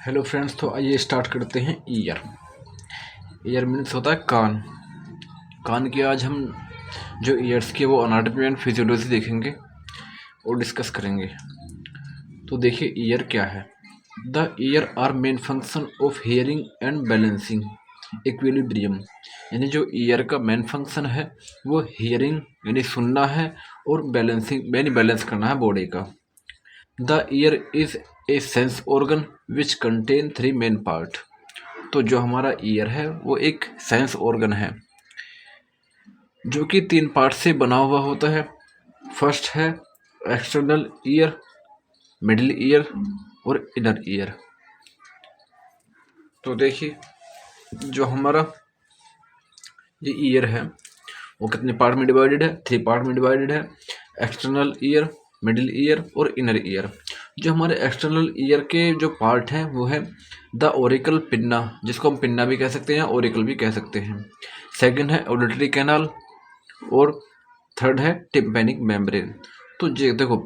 Hello friends, तो आइए start करते हैं। ईयर ईयर मीन्स होता है कान। कान की आज हम जो ईयर्स की वो अनाटमी एंड फिजियोलॉजी देखेंगे और डिस्कस करेंगे। तो देखिए ईयर क्या है। The ear are main function of hearing and balancing equilibrium. यानी जो ईयर का मेन फंक्शन है वो हियरिंग यानी सुनना है और बैलेंसिंग यानी बैलेंस करना है बॉडी का। The year is a sense organ which contain three main part. तो जो हमारा ईयर है वो एक सेंस ऑर्गन है जो कि तीन पार्ट से बना हुआ होता है। फर्स्ट है एक्सटर्नल ईयर, मिडिल ईयर और इनर ईयर। तो देखिए जो हमारा ये ईयर है वो कितने पार्ट में डिवाइडेड है? थ्री पार्ट में डिवाइडेड है। एक्सटर्नल ईयर, मिडिल ईयर और इनर ईयर। जो हमारे एक्सटर्नल ईयर के जो पार्ट हैं वो है द ओरिकल पिन्ना, जिसको हम पिन्ना भी कह सकते हैं या ओरिकल भी कह सकते हैं। सेकंड है ऑडिटरी कैनाल और थर्ड है टिम्पैनिक मेम्ब्रेन। तो ये देखो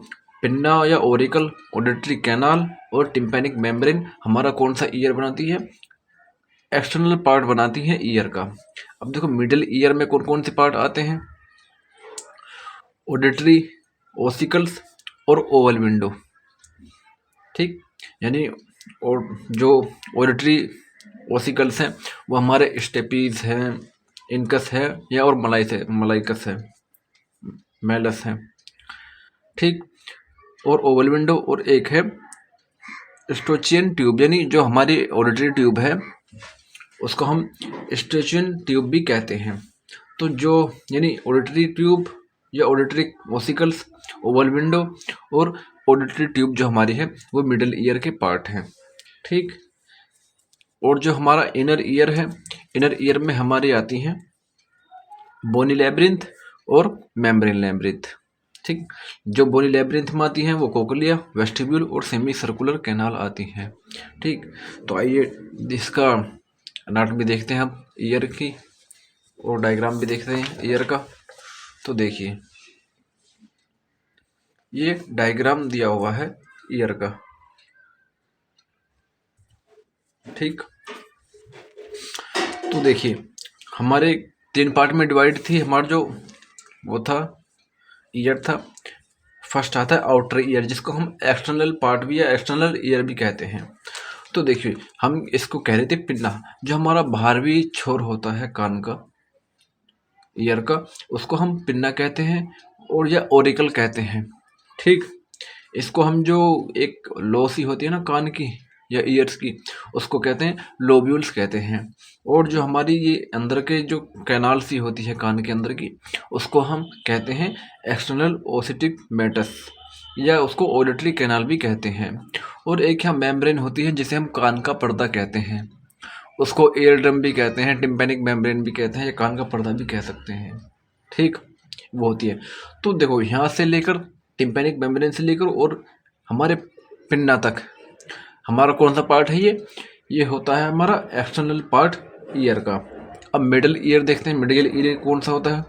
पिन्ना या ओरिकल, ऑडिटरी कैनाल और टिम्पैनिक मेम्ब्रेन हमारा कौन सा ईयर बनाती है? एक्सटर्नल पार्ट बनाती है ईयर का। अब देखो मिडिल ईयर में कौन कौन से पार्ट आते हैं? ऑडिटरी, ओसिकल्स और ओवल विंडो। ठीक, यानी और जो ऑडिटरी ओसिकल्स हैं वो हमारे स्टेपीज हैं, इनकस है या और मलाइकस है, मेलस है। ठीक, और ओवल विंडो और एक है स्टोचियन ट्यूब, यानी जो हमारी ऑडिटरी ट्यूब है उसको हम स्टोचियन ट्यूब भी कहते हैं। तो जो यानी ऑडिटरी ट्यूब या ऑडिटरी ओसिकल्स, ओवल विंडो और ऑडिटरी ट्यूब जो हमारी है वो मिडिल ईयर के पार्ट हैं। ठीक, और जो हमारा इनर ईयर है, इनर ईयर में हमारी आती हैं बोनी लैब्रिंथ और मेम्ब्रेन लैब्रिंथ। ठीक, जो बोनी लैब्रिंथ में आती हैं वो कोकलिया, वेस्टिब्यूल और सेमी सर्कुलर कैनाल आती हैं। ठीक, तो आइए इसका अनाटमी देखते हैं हम ईयर की और डायग्राम भी देखते हैं ईयर का। तो देखिए ये डायग्राम दिया हुआ है ईयर का। ठीक, तो देखिए हमारे तीन पार्ट में डिवाइड थी। हमारा जो वो था ईयर था, फर्स्ट आता है आउटर ईयर, जिसको हम एक्सटर्नल पार्ट भी या एक्सटर्नल ईयर भी कहते हैं। तो देखिए हम इसको कह रहे थे पिन्ना, जो हमारा बाहरवी छोर होता है कान का, ईयर का, उसको हम पिन्ना कहते हैं और या ओरिकल कहते हैं। ठीक, इसको हम जो एक लो सी होती है ना कान की या ईयर्स की, उसको कहते हैं लोब्यूल्स कहते हैं। और जो हमारी ये अंदर के जो कैनाल सी होती है कान के अंदर की, उसको हम कहते हैं एक्सटर्नल ओसिटिक मेटस या उसको ऑडिटरी कैनाल भी कहते हैं। और एक यहाँ मेम्ब्रेन होती है जिसे हम कान का पर्दा कहते हैं, उसको ईयर ड्रम भी कहते हैं, टिम्पैनिक मेम्ब्रेन भी कहते हैं या कान का पर्दा भी कह सकते हैं। ठीक, वो होती है। तो देखो यहाँ से लेकर टिम्पैनिक मेम्ब्रेन से लेकर और हमारे पिन्ना तक हमारा कौन सा पार्ट है? ये होता है हमारा एक्सटर्नल पार्ट ईयर का। अब मिडिल ईयर देखते हैं, मिडिल ईयर कौन सा होता है?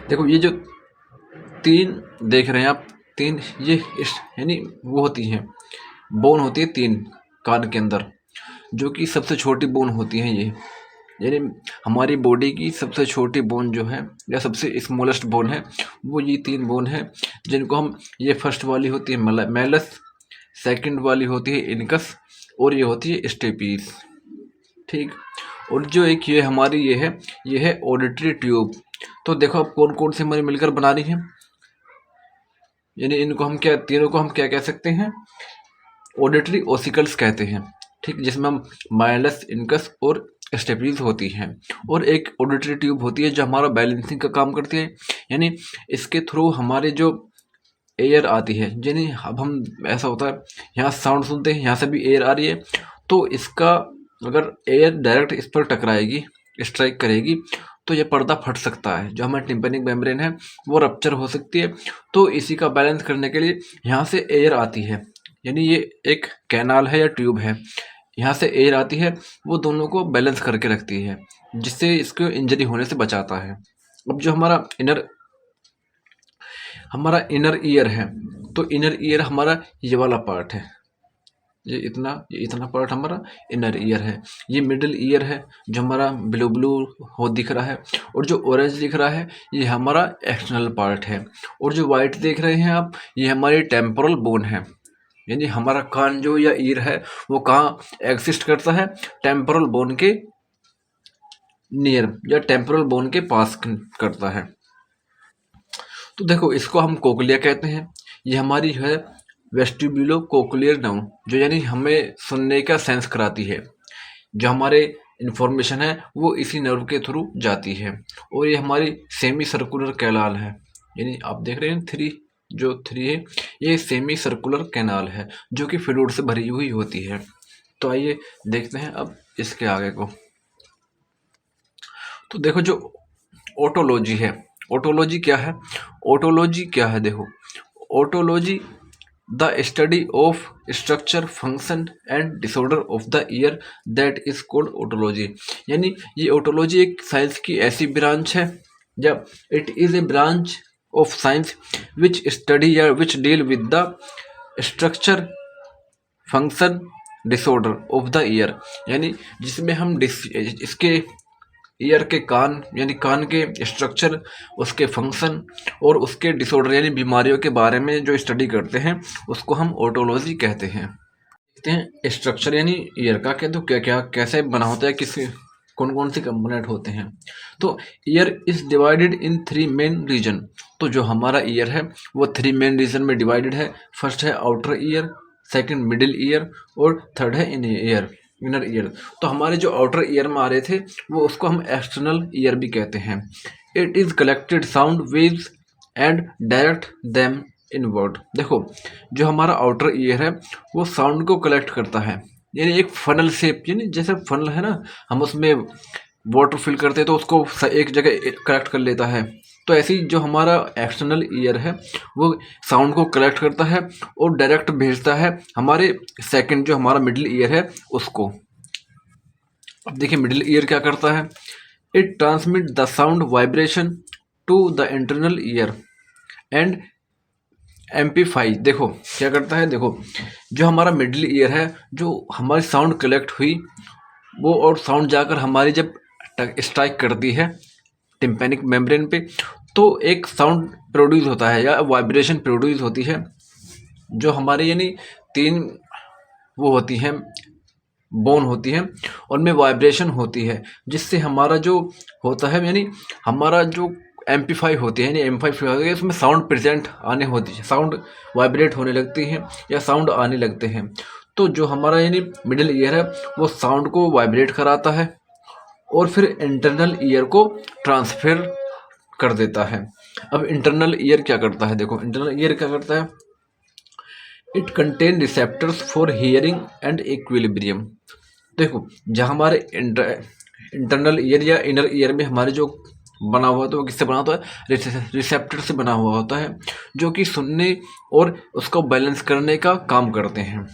देखो ये जो तीन देख रहे हैं आप, तीन ये यानी वो होती हैं, बोन होती है तीन कान के अंदर, जो कि सबसे छोटी बोन होती है ये। यानी हमारी बॉडी की सबसे छोटी बोन जो है या सबसे स्मॉलेस्ट बोन है वो ये तीन बोन है, जिनको हम, ये फर्स्ट वाली होती है मेलस, सेकंड वाली होती है इनकस और ये होती है स्टेपीज। ठीक, और जो एक ये हमारी ये है ऑडिटरी ट्यूब। तो देखो अब कौन कौन से हमारी मिलकर बना रही है, यानी इनको हम क्या, तीनों को हम क्या कह सकते हैं? ऑडिटरी ओसिकल्स कहते हैं। ठीक, जिसमें हम माइलस, इनकस और स्टेपीज होती हैं। और एक ऑडिटरी ट्यूब होती है जो हमारा बैलेंसिंग का काम करती है, यानी इसके थ्रू हमारे जो एयर आती है, यानी अब हम, ऐसा होता है यहाँ साउंड सुनते हैं, यहाँ से भी एयर आ रही है, तो इसका अगर एयर डायरेक्ट इस पर टकराएगी, स्ट्राइक करेगी, तो ये पर्दा फट सकता है। जो हमारा टिम्पैनिक मेम्ब्रेन है वो रप्चर हो सकती है। तो इसी का बैलेंस करने के लिए यहाँ से एयर आती है, यानी ये एक कैनाल है या ट्यूब है, यहाँ से एयर आती है, वो दोनों को बैलेंस करके रखती है, जिससे इसको इंजरी होने से बचाता है। अब जो हमारा इनर ईयर है, तो इनर ईयर हमारा ये वाला पार्ट है, ये इतना पार्ट हमारा इनर ईयर है। ये मिडिल ईयर है जो हमारा ब्लू ब्लू हो दिख रहा है, और जो ऑरेंज दिख रहा है ये हमारा एक्सटर्नल पार्ट है, और जो वाइट देख रहे हैं आप ये हमारी टेम्पोरल बोन है। यानी हमारा कान जो या ईयर है वो कहाँ एग्जिस्ट करता है, टेम्पोरल बोन के नियर या टेम्पोरल बोन के पास करता है। तो देखो इसको हम कोक्लिया कहते हैं। ये हमारी है वेस्टिब्यूलो कोक्लियर नर्व, जो यानी हमें सुनने का सेंस कराती है। जो हमारे इंफॉर्मेशन है वो इसी नर्व के थ्रू जाती है। और ये हमारी सेमी सर्कुलर कैनाल है, यानी आप देख रहे हैं थ्री है, ये सेमी सर्कुलर कैनाल है जो कि फ्लूइड से भरी हुई होती है। तो आइए देखते हैं अब इसके आगे को। तो देखो जो ओटोलॉजी है, ओटोलॉजी क्या है देखो, otology the study of structure function and disorder of the year that is called otology. यानी ये ओटोलॉजी एक साइंस की ऐसी ब्रांच है, जब it is a branch of science which study या which deal with the structure function disorder of the ear. यानी जिसमें हम इसके ईयर के कान यानी कान के स्ट्रक्चर, उसके फंक्शन और उसके डिसऑर्डर यानी बीमारियों के बारे में जो स्टडी करते हैं उसको हम ओटोलॉजी कहते हैं। देखते हैं स्ट्रक्चर यानी ईयर का क्या, तो क्या क्या कैसे बना होता है, किस कौन कौन से कंपोनेंट होते हैं। तो ear is divided in 3 main region. तो जो हमारा ईयर है वो 3 मेन रीजन में डिवाइडेड है। फर्स्ट है outer ear, second middle ear और थर्ड है इनर ईयर। तो हमारे जो आउटर ईयर में आ रहे थे वो उसको हम एक्सटर्नल ईयर भी कहते हैं। It is collected sound waves and direct them inward. देखो जो हमारा आउटर ईयर है वो साउंड को कलेक्ट करता है, यानी एक फनल शेप, यानी जैसे फनल है ना, हम उसमें वाटर फिल करते हैं तो उसको एक जगह कलेक्ट कर लेता है। तो ऐसी जो हमारा एक्सटर्नल ईयर है वो साउंड को कलेक्ट करता है और डायरेक्ट भेजता है हमारे सेकंड जो हमारा मिडिल ईयर है उसको। अब देखिए मिडिल ईयर क्या करता है, it transmit the sound vibration to the internal ear and amplify. देखो क्या करता है, देखो जो हमारा मिडिल ईयर है, जो हमारी साउंड कलेक्ट हुई वो और साउंड जाकर हमारी जब स्ट्राइक करती है टिम्पैनिक मेम्ब्रेन पे, तो एक साउंड प्रोड्यूस होता है या वाइब्रेशन प्रोड्यूस होती है। जो हमारे यानी 3 वो होती हैं बोन होती है, उनमें वाइब्रेशन होती है, जिससे हमारा जो होता है यानी हमारा जो एम्पलीफाई होती है, यानी एम्पलीफाई होती है, उसमें साउंड प्रेजेंट आने होती है, साउंड वाइब्रेट होने लगती है या साउंड आने लगते हैं। तो जो हमारा यानी मिडिल ईयर है वो साउंड को वाइब्रेट कराता है और फिर इंटरनल ईयर को ट्रांसफर कर देता है। अब इंटरनल ईयर क्या करता है, देखो इंटरनल ईयर क्या करता है, it contain receptors for hearing and equilibrium. देखो जहाँ हमारे इंटरनल ईयर या इनर ईयर में हमारे जो बना हुआ होता है वो किससे बना होता है, रिसेप्टर से बना हुआ होता है, जो कि सुनने और उसको बैलेंस करने का काम करते हैं।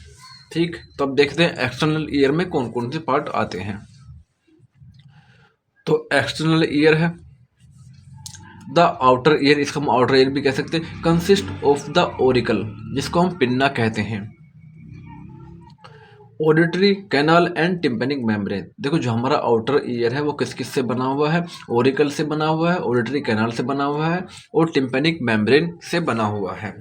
ठीक, तो अब देखते हैं एक्सटर्नल ईयर में कौन कौन से पार्ट आते हैं। तो एक्सटर्नल ईयर है द आउटर ईयर, इसको हम आउटर ईयर भी कह सकते हैं, कंसिस्ट ऑफ द ओरिकल, जिसको हम पिन्ना कहते हैं, auditory canal and tympanic membrane. देखो जो हमारा आउटर ईयर है वो किस किस से बना हुआ है, ओरिकल से बना हुआ है, ऑडिटरी कैनाल से बना हुआ है और टिम्पैनिक मेम्ब्रेन से बना हुआ है।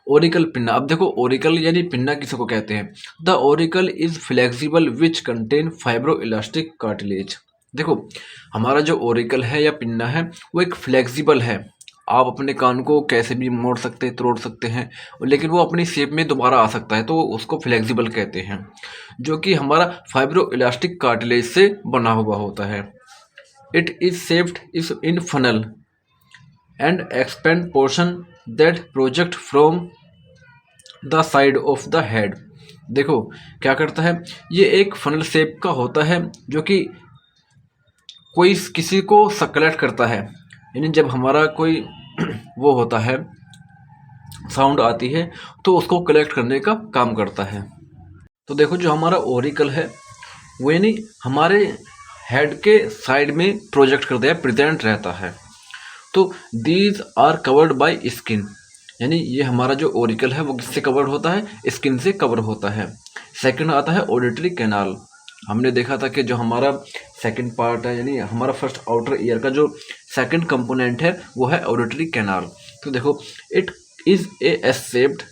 ओरिकल पिन्ना, अब देखो ओरिकल यानी पिन्ना किसको कहते हैं, the Oracle is flexible which contain fibro elastic cartilage. देखो हमारा जो ओरिकल है या पिन्ना है वो एक फ्लेक्सिबल है, आप अपने कान को कैसे भी मोड़ सकते हैं, तोड़ सकते हैं, लेकिन वो अपनी शेप में दोबारा आ सकता है, तो उसको फ्लेक्सिबल कहते हैं, जो कि हमारा फाइब्रो इलास्टिक कार्टिलेज से बना हुआ होता है। It is shaped is in funnel and expand portion that project from the side of the head. देखो क्या करता है, ये एक फनल शेप का होता है जो कि कोई किसी को कलेक्ट करता है, यानी जब हमारा कोई वो होता है साउंड आती है तो उसको कलेक्ट करने का काम करता है। तो देखो जो हमारा ओरिकल है वो यानी हमारे हेड के साइड में प्रोजेक्ट करता है, प्रेजेंट रहता है। तो these are covered by skin, यानी ये हमारा जो ओरिकल है वो किससे कवर होता है, स्किन से कवर होता है। सेकंड आता है ऑडिटरी कैनाल। हमने देखा था कि जो हमारा सेकंड पार्ट है, यानी हमारा फर्स्ट आउटर ईयर का जो सेकंड कंपोनेंट है वो है ऑडिटरी कैनाल। तो देखो, it is A S shaped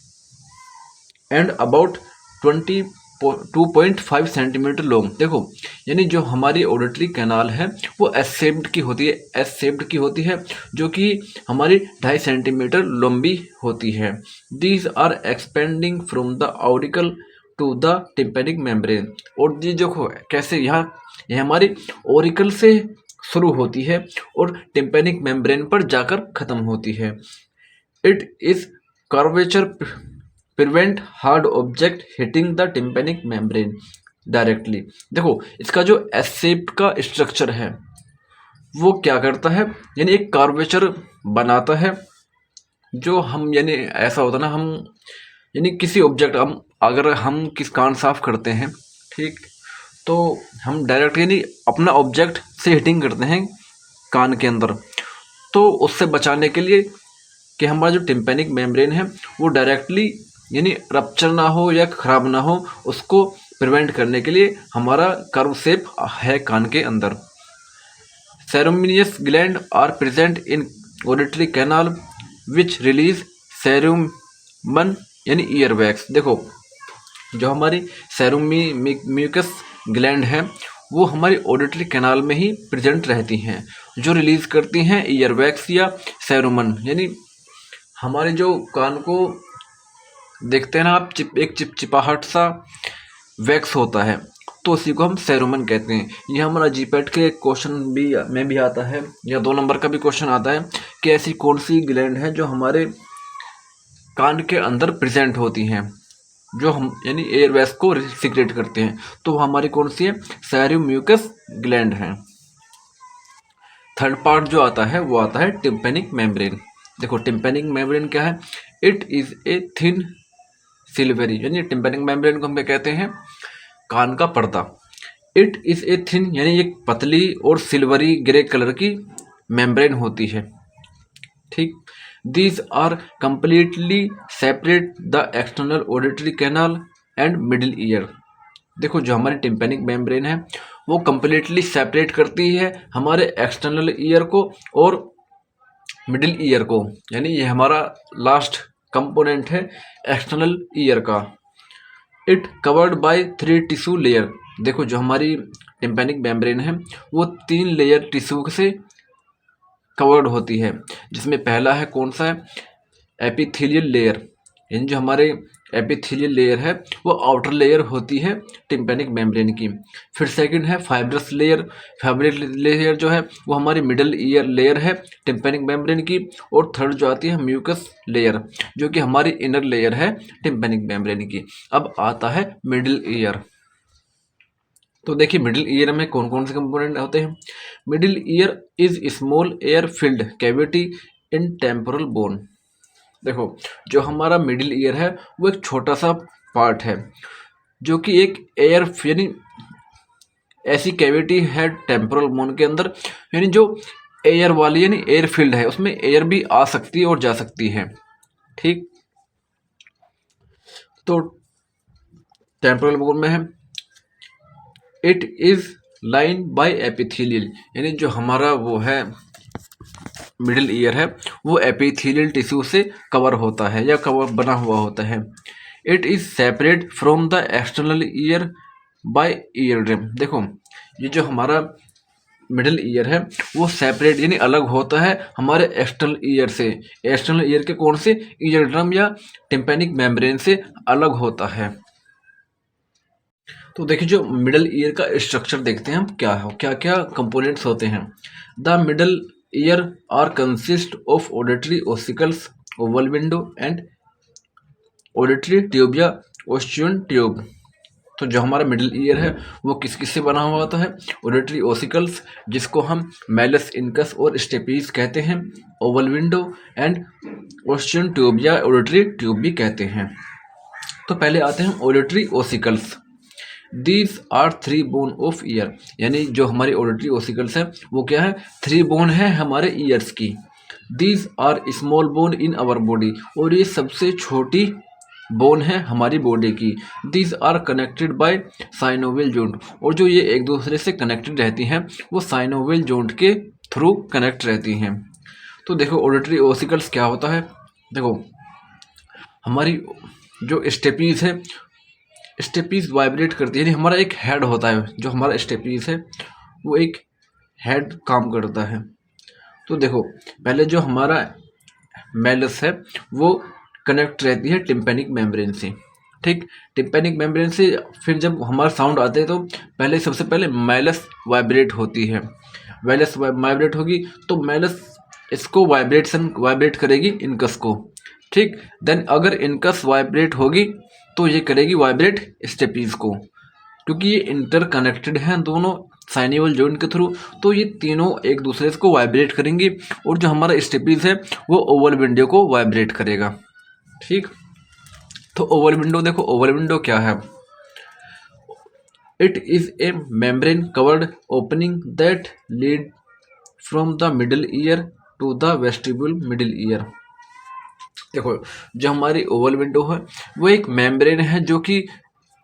and about 2.5 centimetre long. देखो, यानी जो हमारी ऑडिटरी कैनाल है वो एस शेप्ड की होती है, एस शेप्ड की होती है, जो कि हमारी 2.5 सेंटीमीटर लंबी होती है। These are expanding from the auricle to the tympanic membrane. और ये देखो कैसे यहाँ ये हमारी ऑरिकल से शुरू होती है और टिम्पेनिक मेम्ब्रेन पर जाकर खत्म होती है। It is curvature prevent hard object hitting the tympanic membrane directly. देखो, इसका जो एस शेप का स्ट्रक्चर है वो क्या करता है, यानी एक कर्वेचर बनाता है। जो हम यानी ऐसा होता है ना, हम यानी किसी ऑब्जेक्ट अगर हम किस कान साफ करते हैं, ठीक, तो हम डायरेक्ट यानी अपना ऑब्जेक्ट से हिटिंग करते हैं कान के अंदर। तो उससे बचाने के लिए कि हमारा जो टिम्पेनिक मेम्ब्रेन है वो डायरेक्टली यानी रप्चर ना हो या ख़राब ना हो, उसको प्रिवेंट करने के लिए हमारा कर्व शेप है कान के अंदर। Ceruminous gland are present in auditory canal which release cerumen यानी ईयर वैक्स। देखो, जो हमारी म्यूकस ग्लैंड है वो हमारी ऑडिटरी कैनाल में ही प्रेजेंट रहती हैं, जो रिलीज करती हैं ईयर वैक्स या सेरुमन। यानी हमारे जो कान को देखते हैं ना आप, एक चिपचिपाहट सा वैक्स होता है, तो उसी को हम सेरुमन कहते हैं। ये हमारा जीपैट के क्वेश्चन में भी आता है, या 2 नंबर का भी क्वेश्चन आता है कि ऐसी कौन सी ग्लैंड है जो हमारे कान के अंदर प्रेजेंट होती हैं, जो हम यानी एयर वैक्स को सिक्रेट करते हैं। तो हमारी कौन सी है, सेरुम्यूकस ग्लैंड है। थर्ड पार्ट जो आता है वो आता है टिम्पेनिक मेम्ब्रेन। देखो, टिम्पेनिक मेम्ब्रेन क्या है, it is a thin silvery, यानी टिम्पेनिक मेम्ब्रेन को हम क्या कहते हैं, कान का पर्दा। इट इज़ ए थिन यानी एक पतली और सिल्वरी ग्रे कलर की मेम्ब्रेन होती है, ठीक। These are completely separate the external auditory canal and middle ear. देखो, जो हमारी टिम्पेनिक मेम्ब्रेन है वो कंप्लीटली सेपरेट करती है हमारे एक्सटर्नल ईयर को और मिडिल ईयर को, यानी ये हमारा लास्ट कंपोनेंट है एक्सटर्नल ईयर का। It covered by 3 tissue layer. देखो, जो हमारी टिम्पेनिक मेम्ब्रेन है वो 3 लेयर टिश्यू से कवर्ड होती है, जिसमें पहला है कौन सा है, एपिथेलियल लेयर। यानी जो हमारे एपिथेलियल लेयर है वो आउटर लेयर होती है टिम्पेनिक मेम्ब्रेन की। फिर सेकंड है फाइब्रस लेयर। फाइब्रस लेयर जो है वो हमारी मिडल ईयर लेयर है टिम्पेनिक मेम्ब्रेन की। और थर्ड जो आती है म्यूकस लेयर, जो कि हमारी इनर लेयर है टिम्पेनिक मेम्ब्रेन की। अब आता है मिडिल ईयर। तो देखिए, मिडिल ईयर में कौन कौन से कंपोनेंट होते हैं। Middle ear is small air filled cavity in temporal bone. देखो, जो हमारा मिडिल ईयर है वो एक छोटा सा पार्ट है, जो कि एक एयर यानी ऐसी कैविटी है टेम्पोरल बोन के अंदर, यानी जो एयर वाली यानी एयर फील्ड है, उसमें एयर भी आ सकती है और जा सकती है, ठीक। तो टेम्पोरल बोन में है, it is line by epithelial, यानी जो हमारा वो है मिडिल ईयर है वो एपिथेलियल टिश्यू से कवर होता है या कवर बना हुआ होता है। It is separate from the external year by ear drum. देखो, ये जो हमारा मिडिल ईयर है वो सेपरेट यानी अलग होता है हमारे एक्सटर्नल ईयर से। एक्सटर्नल ईयर के कौन से, ईयर ड्रम या टिम्पेनिक मेम्ब्रेन से अलग होता है। तो देखिए, जो मिडल ईयर का स्ट्रक्चर देखते हैं हम, क्या क्या कंपोनेंट्स होते हैं। The middle ear are consist of auditory ossicles, oval window and auditory tube या ओस्टियन ट्यूब। तो जो हमारा मिडिल ईयर है वो किस किस से बना हुआ होता है, ऑडिटरी ओसिकल्स जिसको हम मैलस इनकस और स्टेपीज कहते हैं, oval window and eustachian tube या ऑडिटरी ट्यूब भी कहते हैं। तो पहले आते हैं auditory ossicles. These are 3 bone of ear, यानी जो हमारी ऑडिटरी ओसिकल्स है वो क्या है, 3 बोन है हमारे ईयर्स की। These are small bone in our body, और ये सबसे छोटी बोन है हमारी बॉडी की। These are connected by synovial joint, और जो ये एक दूसरे से कनेक्टेड रहती हैं वो साइनोवियल जॉइंट के थ्रू कनेक्ट रहती हैं। तो देखो ऑडिटरी ओसिकल्स क्या होता है, देखो हमारी जो स्टेपीज है, स्टेपीज वाइब्रेट करती है, यानी हमारा एक हेड होता है, जो हमारा स्टेपीज है वो एक हेड काम करता है। तो देखो पहले जो हमारा मेलस है वो कनेक्ट रहती है टिम्पैनिक मेम्ब्रेन से, ठीक, टिम्पैनिक मेम्ब्रेन से फिर जब हमारा साउंड आते हैं तो पहले सबसे पहले मेलस वाइब्रेट होती है, मेलस वाइब्रेट होगी तो मेलस इसको वाइब्रेट करेगी इनकस को, ठीक। देन अगर इनकस वाइब्रेट होगी तो ये करेगी वाइब्रेट स्टेपीज को, क्योंकि ये इंटरकनेक्टेड हैं दोनों साइनिवल जॉइंट के थ्रू, तो ये तीनों एक दूसरे को वाइब्रेट करेंगी, और जो हमारा स्टेपीज है वो ओवल विंडो को वाइब्रेट करेगा, ठीक। तो ओवल विंडो देखो, ओवल विंडो क्या है, it is a membrane covered opening that lead from the middle ear to the vestibule middle ear. देखो जो हमारी ओवल विंडो है वो एक मेम्ब्रेन है जो कि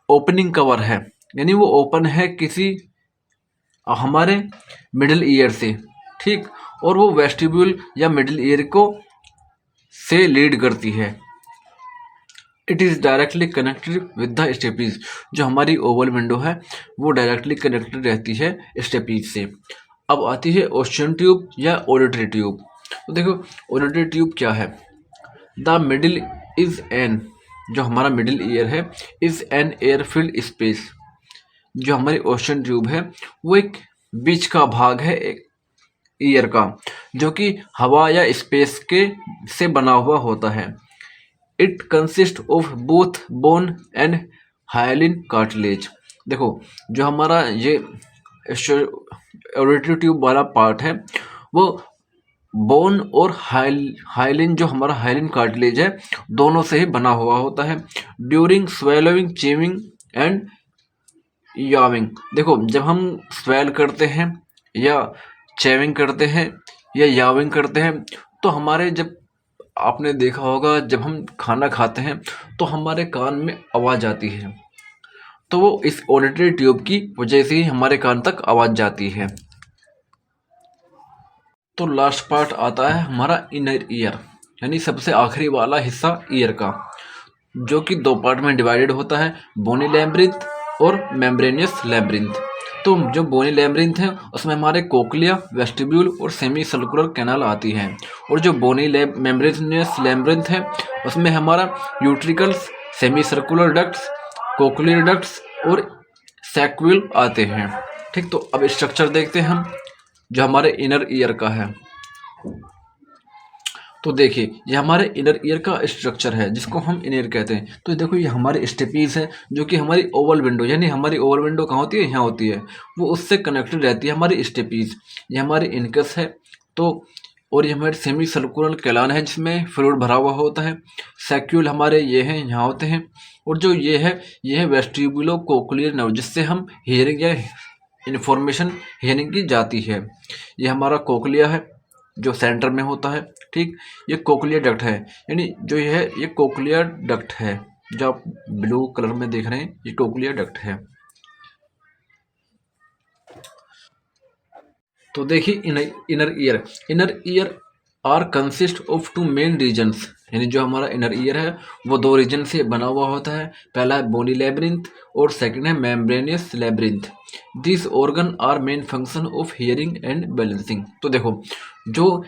ओपनिंग कवर है, यानी वो ओपन है किसी हमारे मिडिल ईयर से, ठीक, और वो वेस्टिब्यूल या मिडिल ईयर को से लीड करती है। It is directly connected with the stapes, जो हमारी ओवल विंडो है वो डायरेक्टली कनेक्टेड रहती है स्टेपीज से। अब आती है ओस्टियन ट्यूब या ऑडिटरी ट्यूब। तो देखो ऑडिटरी ट्यूब क्या है, द मिडिल इज एन, जो हमारा मिडिल ईयर है, is an air filled space. जो हमारी ओस्टियन ट्यूब है वो एक बीच का भाग है एक ईयर का, जो कि हवा या स्पेस के से बना हुआ होता है। It consist of both bone and hyaline cartilage. देखो जो हमारा ये ऑडिटरी ट्यूब वाला पार्ट है वो बोन और हाइलिन, जो हमारा हाइलिन कार्टिलेज है, दोनों से ही बना हुआ होता है। During swallowing, chewing and yawing, देखो जब हम स्वेल करते हैं या चेविंग करते हैं या याविंग करते हैं तो हमारे, जब आपने देखा होगा जब हम खाना खाते हैं तो हमारे कान में आवाज़ आती है, तो वो इस ऑडिटरी ट्यूब की वजह से ही हमारे कान तक आवाज़ जाती है। तो लास्ट पार्ट आता है हमारा इनर ईयर, यानी सबसे आखिरी वाला हिस्सा ईयर का, जो कि दो पार्ट में डिवाइडेड होता है, बोनी लैम्ब्रिंथ और मेम्ब्रेनियस लैम्ब्रिंथ। तो जो बोनी लैम्ब्रिंथ है उसमें हमारे कोक्लिया, वेस्टिब्यूल और सेमी सर्कुलर कैनाल आती हैं, और जो बोनी मेम्ब्रेनियस लैम्ब्रिंथ है उसमें हमारा utricles, semi circular ducts, cochlear ducts और सैक्यूल आते हैं, ठीक। तो अब स्ट्रक्चर देखते हैं हम जो हमारे इनर ईयर का है। तो देखिए ये हमारे इनर ईयर का स्ट्रक्चर है जिसको हम इनर कहते हैं। तो देखो ये हमारे स्टेपीज है जो कि हमारी ओवल विंडो, यानी हमारी ओवल विंडो कहाँ होती है, यहाँ होती है, वो उससे कनेक्टेड रहती है हमारी स्टेपीज। ये हमारी इनकस है, तो और ये हमारे सेमी सर्कुलर कैलान है जिसमें फ्लूइड भरा हुआ होता है। सैक्यूल हमारे ये हैं, यहाँ होते हैं, और जो ये है वेस्टिबुलो कोक्लियर नर्व, जिससे हम हियरिंग या इंफॉर्मेशन हियरिंग की जाती है। ये हमारा कोक्लिया है जो सेंटर में होता है, ठीक। ये कोक्लियर डक्ट है, यानी जो ये है ये कोक्लियर डक्ट है, जो आप ब्लू कलर में देख रहे हैं ये कोक्लियर डक्ट है। तो देखिए inner ear are consist of two main regions, यानी जो हमारा इनर ईयर है वो दो रीजन से बना हुआ होता है। पहला है बोनी लैब्रिंथ और सेकंड है membranous labyrinth. This organ are main function of hearing and balancing. तो देखो जो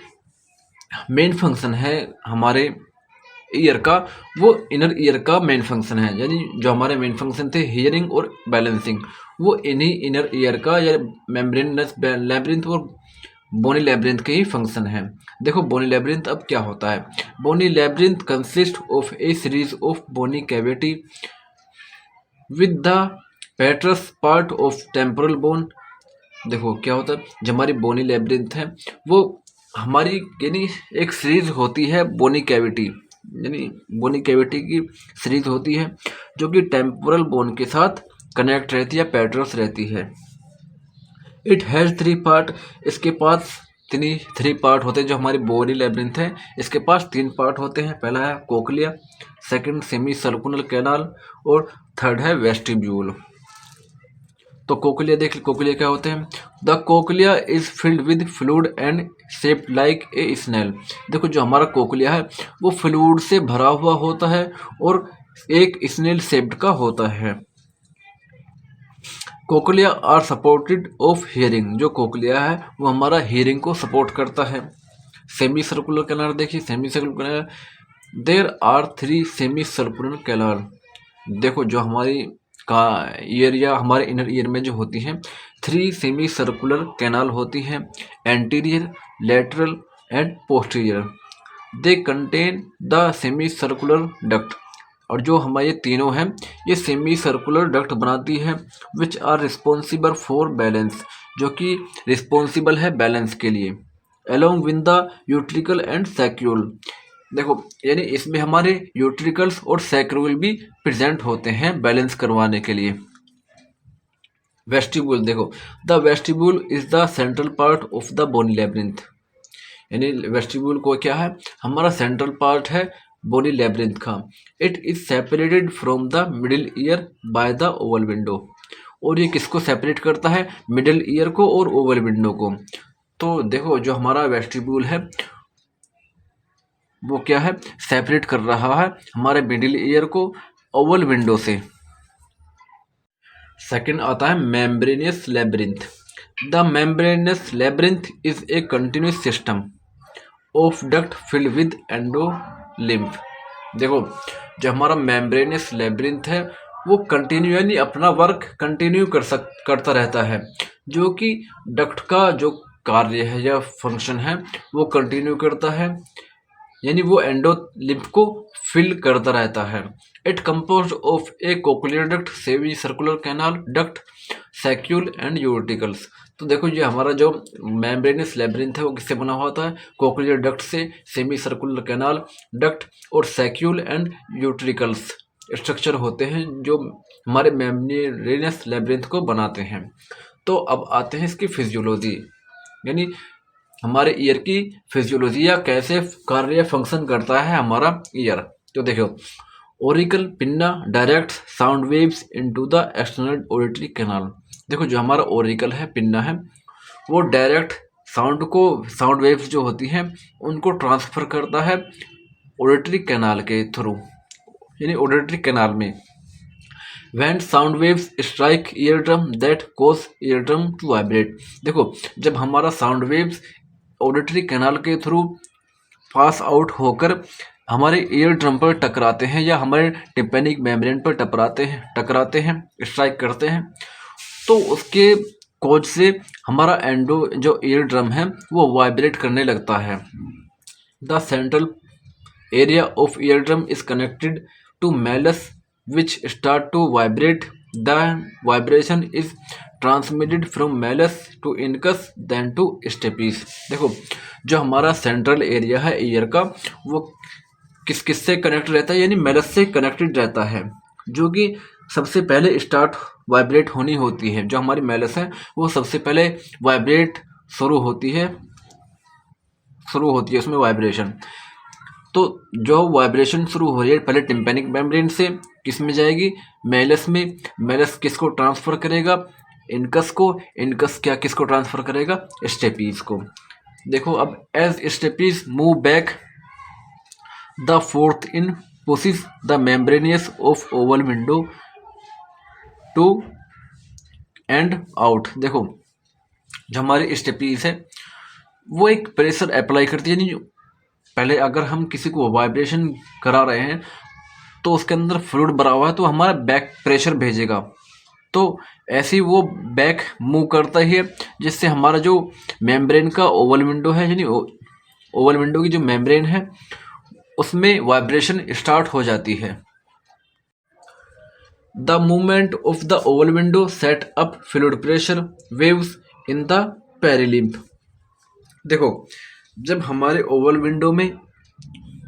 मेन फंक्शन है हमारे ईयर का वो इनर ईयर का मेन फंक्शन है, यानी जो हमारे मेन फंक्शन थे हियरिंग और बैलेंसिंग वो इन्हीं इनर ईयर का या मेम्ब्रेनस लैब्रिंथ और बोनी लैब्रिंथ के ही फंक्शन है। देखो बोनी लैब्रिंथ अब क्या होता है, bony labyrinth consist of a series of bony cavity with the petrous part of temporal bone. देखो क्या होता है, जो हमारी बोनी लैब्रिंथ है वो हमारी यानी एक सीरीज होती है बोनी कैविटी, यानी बोनी कैविटी की सीरीज होती है जो कि टेम्पोरल बोन के साथ कनेक्ट रहती है, पेट्रस रहती है। इट हैज़ थ्री पार्ट, इसके पास थ्री पार्ट होते हैं जो हमारी बोनी लेब्रिंथ है, इसके पास 3 पार्ट होते हैं। पहला है cochlea, second semi circular canal और थर्ड है वेस्टिब्यूल। तो कोक्लिया देख, कोक्लिया क्या होते हैं? The cochlea is filled with fluid and shaped like a snail. देखो जो हमारा कोक्लिया है वो फ्लूइड से भरा हुआ होता है और एक स्नेल शेप्ड का होता है। Cochlea are supported of hearing. जो कोक्लिया है वो हमारा हियरिंग को सपोर्ट करता है। सेमी सर्कुलर कैनाल देखिए, semi circular canal, there are 3 semi circular canal. देखो जो हमारी का ईयर या हमारे इनर ईयर में जो होती हैं 3 सेमी सर्कुलर कैनाल होती हैं, anterior, lateral and posterior. They contain the semi circular duct. और जो हमारे तीनों हैं ये सेमी सर्कुलर डक्ट बनाती है, which are responsible for balance, जो कि रिस्पॉन्सिबल है बैलेंस के लिए, along with the utricle and saccule. देखो यानी इसमें हमारे यूट्रिकल्स और सैक्यूल भी प्रेजेंट होते हैं बैलेंस करवाने के लिए। वेस्टिब्यूल देखो, the vestibule is the central part of the bony labyrinth. यानी वेस्टिब्यूल को क्या है, हमारा सेंट्रल पार्ट है बोनी लेब्रिंथ का। It is separated from the middle ear by the oval window. और ये किसको सेपरेट करता है? मिडिल ईयर को और ओवल विंडो को। तो देखो जो हमारा वेस्टिब्यूल है वो क्या है, सेपरेट कर रहा है हमारे मिडिल ईयर को ओवल विंडो से। सेकंड आता है membranosus labyrinth. The membranosus labyrinth is a continuous system of duct filled with endolymph. देखो जो हमारा मेम्ब्रेनियस लेब्रिंथ है वो कंटिन्यू यानी अपना वर्क कंटिन्यू करता रहता है, जो कि डक्ट का जो कार्य है या फंक्शन है वो कंटिन्यू करता है, यानी वो एंडोलिम्फ को फिल करता रहता है। It compose of a cochlear duct, semi circular canal duct, saccule and utricles. तो देखो ये हमारा जो मेम्ब्रेनियस लेब्रिंथ है वो किससे बना हुआ होता है? कोक्लियर डक्ट से, सेमी सर्कुलर कैनाल डक्ट और सैक्यूल एंड यूट्रिकल्स स्ट्रक्चर होते हैं जो हमारे मेम्ब्रेनियस लेब्रिंथ को बनाते हैं। तो अब आते हैं इसकी फिजियोलॉजी, यानी हमारे ईयर की फिजियोलॉजी या कैसे कार्य फंक्शन करता है हमारा ईयर। तो देखो Oracle pinna direct sound waves into the external auditory canal. देखो जो हमारा ओरिकल है, पिन्ना है, वो डायरेक्ट साउंड वेव्स जो होती हैं उनको ट्रांसफर करता है ऑडिटरी कैनाल के थ्रू, यानी ऑडिटरी कैनाल में। When sound waves strike eardrum that cause eardrum to vibrate। देखो जब हमारा साउंड वेव्स ऑडिटरी कैनाल के थ्रू पास आउट होकर हमारे ईयर ड्रम पर टकराते हैं या हमारे टिम्पैनिक मेम्ब्रेन पर टकराते हैं स्ट्राइक करते हैं, तो उसके कॉज से हमारा जो ईयर ड्रम है वो वाइब्रेट करने लगता है। The central area of eardrum is connected to malleus which start to vibrate. The vibration is transmitted from malleus to incus then to stapes। देखो जो हमारा सेंट्रल एरिया है ईयर का वो किस से कनेक्ट रहता है, यानी मेलस से कनेक्टेड रहता है, जो कि सबसे पहले स्टार्ट वाइब्रेट होनी होती है। जो हमारी मेलस है वो सबसे पहले वाइब्रेट शुरू होती है उसमें वाइब्रेशन। तो जो वाइब्रेशन शुरू हो रही है पहले टिम्पैनिक मेम्ब्रेन से किस में जाएगी? मेलस में। मेलस किसको ट्रांसफर करेगा? इनकस को। इनकस क्या किसको ट्रांसफर करेगा? स्टेपीज को। देखो अब as stapes move back the forth in pushes the membranous of oval window to and out. देखो जो हमारी स्टेपीज है वो एक प्रेशर अप्लाई करती है, यानी पहले अगर हम किसी को वाइब्रेशन करा रहे हैं तो उसके अंदर फ्लूइड भरा हुआ है तो हमारा बैक प्रेशर भेजेगा, तो ऐसे ही वो बैक मूव करता ही है, जिससे हमारा जो मेम्ब्रेन का ओवल विंडो है, यानी ओवल विंडो की जो मेम्ब्रेन है उसमें वाइब्रेशन स्टार्ट हो जाती है। The movement of the oval window set up fluid pressure waves in the perilymph. देखो जब हमारे ओवल विंडो में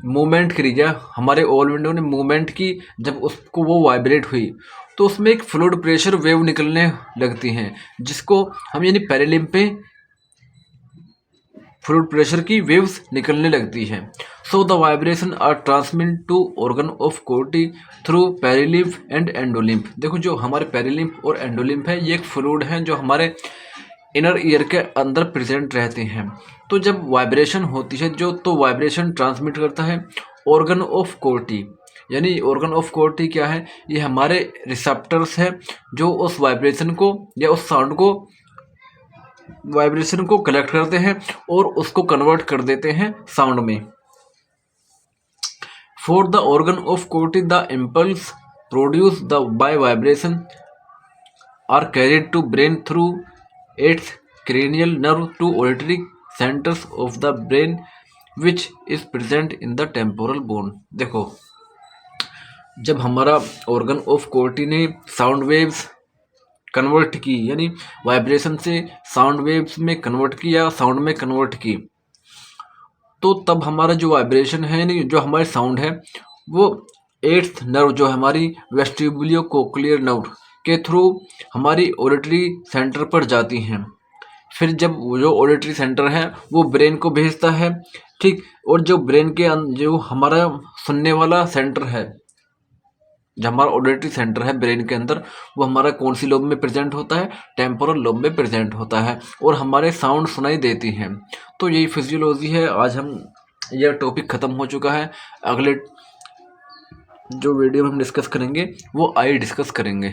मूवमेंट करी जाए, हमारे ओवल विंडो ने मूवमेंट की, जब उसको वो वाइब्रेट हुई तो उसमें एक फ्लूइड प्रेशर वेव निकलने लगती हैं, जिसको हम यानी पेरिलिम्फ पे फ्लूइड प्रेशर की वेव्स निकलने लगती हैं। So the vibration are transmit to organ of Corti through perilymph and endolymph. देखो जो हमारे पेरिलिम्फ और एंडोलिम्फ है ये एक फ्लूइड हैं जो हमारे इनर ईयर के अंदर प्रेजेंट रहते हैं। तो जब वाइब्रेशन होती है जो तो वाइब्रेशन ट्रांसमिट करता है ऑर्गन ऑफ कोर्टी, यानी ऑर्गन ऑफ कोर्टी क्या है, ये हमारे रिसेप्टर्स है जो उस वाइब्रेशन को या उस साउंड को वाइब्रेशन को कलेक्ट करते हैं और उसको कन्वर्ट कर देते हैं साउंड में। For the organ of Corti the impulse produced by vibration are carried to brain through eighth cranial nerve to auditory centers of the brain which is present in the temporal bone। देखो जब हमारा organ of Corti ने sound waves convert की, यानी vibration से sound waves में convert की या साउंड में कन्वर्ट की, तो तब हमारा जो वाइब्रेशन है यानी जो हमारी साउंड है वो एट्थ नर्व जो हमारी वेस्टिबुलियो कोक्लियर नर्व के थ्रू हमारी ऑडिटरी सेंटर पर जाती हैं। फिर जब जो ऑडिटरी सेंटर है वो ब्रेन को भेजता है, ठीक, और जो ब्रेन के जो हमारा सुनने वाला सेंटर है, जो हमारा ऑडिटरी सेंटर है ब्रेन के अंदर, वो हमारा कौन सी लोब में प्रेजेंट होता है, टेम्पोरल लोब में प्रेजेंट होता है और हमारे साउंड सुनाई देती हैं। तो यही फिजियोलॉजी है। आज हम यह टॉपिक ख़त्म हो चुका है। अगले जो वीडियो में हम डिस्कस करेंगे वो आई डिस्कस करेंगे।